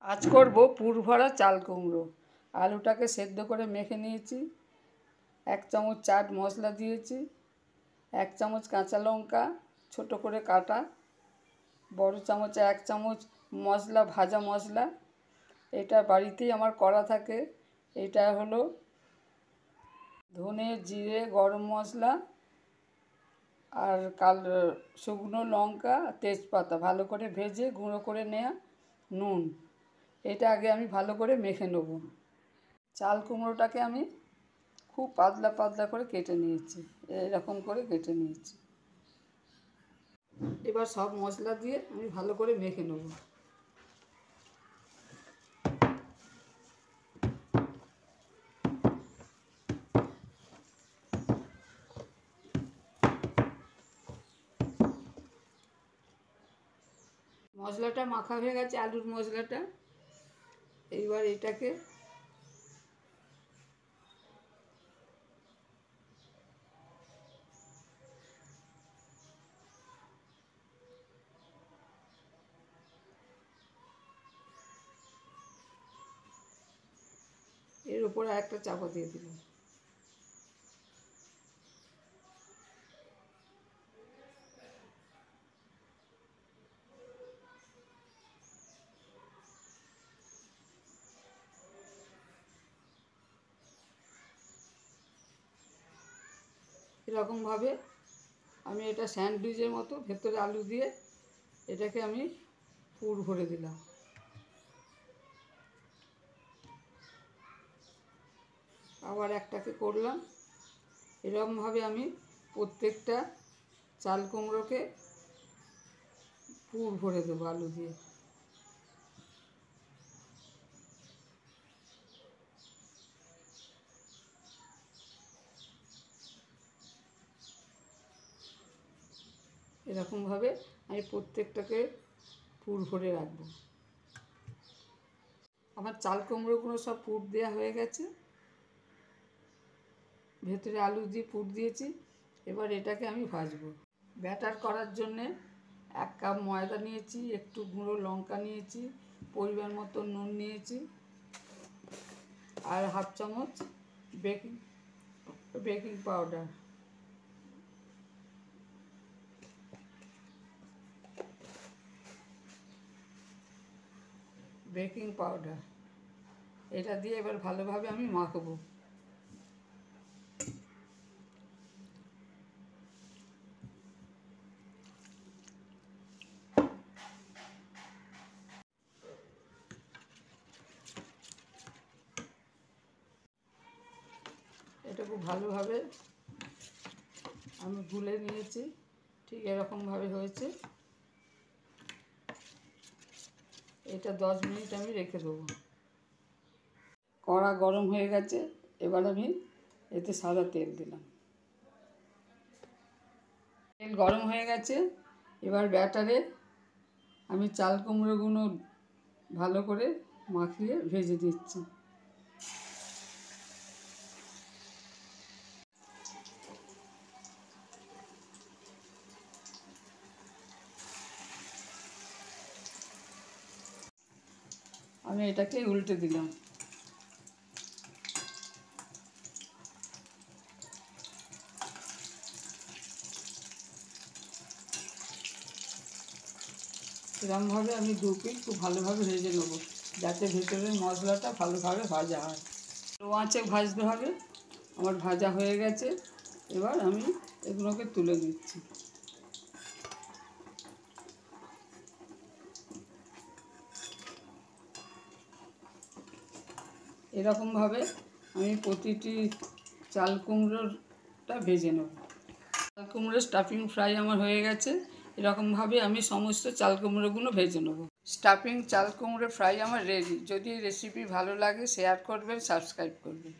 আজ করব পুর ভরা চাল কুমড়ো। আলুটাকে সেদ্ধ করে মেখে নিয়েছি, 1 চামচ চাট মশলা দিয়েছি, 1 চামচ কাঁচা লঙ্কা ছোট করে কাটা, বড় চামচে 1 চামচ মশলা, ভাজা মশলা। এটা বাড়িতেই আমার করা থাকে। এটা হলো ধনে, জিরে, গরম মশলা আর শুকনো লঙ্কা, তেজপাতা ভালো করে ভেজে গুঁড়ো করে নেওয়া, নুন। এটা আগে আমি ভালো করে মেখে নেব। চাল কুমড়োটাকে আমি খুব পাতলা পাতলা করে কেটে নিয়েছি, এরকম করে কেটে নিয়েছি। এবার সব মশলা দিয়ে আমি ভালো করে মেখে নেব। মশলাটা মাখা হয়ে গেছে, আলুর মশলাটা। এইবার এটাকে এর উপরে আরেকটা চাপা দিয়ে দিলাম। এরকমভাবে আমি এটা স্যান্ডউইচের মতো ভেতরে আলু দিয়ে এটাকে আমি পুর ভরে দিলাম। আবার একটাকে করলাম। এরকমভাবে আমি প্রত্যেকটা চাল কুমড়োকে পুর ভরে দেবো আলু দিয়ে। এরকমভাবে আমি প্রত্যেকটাকে পুর ভরে রাখবো। আমার চাল কুমড়োগুলো সব পুর দেওয়া হয়ে গেছে, ভেতরে আলু দিয়ে পুর দিয়েছি। এবার এটাকে আমি ভাজবো। ব্যাটার করার জন্যে 1 কাপ ময়দা নিয়েছি, একটু গুঁড়ো লঙ্কা নিয়েছি, পরিমাণ মতো নুন নিয়েছি আর 1/2 চামচ বেকিং পাউডার। এটা দিয়ে এবার ভালোভাবে আমি মাখবো। এটা খুব ভালোভাবে আমি গুলে নিয়েছি, ঠিক এরকমভাবে হয়েছে। এটা 10 মিনিট আমি রেখে দেবো। কড়া গরম হয়ে গেছে, এবার আমি এতে সাদা তেল দিলাম। তেল গরম হয়ে গেছে, এবার ব্যাটারে আমি চাল কুমড়োগুলো ভালো করে মাখিয়ে ভেজে দিচ্ছি। আমি এটাকে উল্টে দিলাম। এরকমভাবে আমি 2 পিঠ খুব ভালোভাবে ভেজে নেবো, যাতে ভেতরের মশলাটা ভালোভাবে ভাজা হয়। লো আঁচে ভাজতে হবে। আমার ভাজা হয়ে গেছে, এবার আমি এগুলোকে তুলে দিচ্ছি। এরকমভাবে আমি প্রতিটি চাল কুমড়োটা ভেজে নেব। চাল কুমড়োর স্টাফিং ফ্রাই আমার হয়ে গেছে। এরকমভাবে আমি সমস্ত চাল কুমড়োগুলো ভেজে নেব। স্টাফিং চাল কুমড়ো ফ্রাই আমার রেডি। যদি এই রেসিপি ভালো লাগে শেয়ার করবেন, সাবস্ক্রাইব করবেন।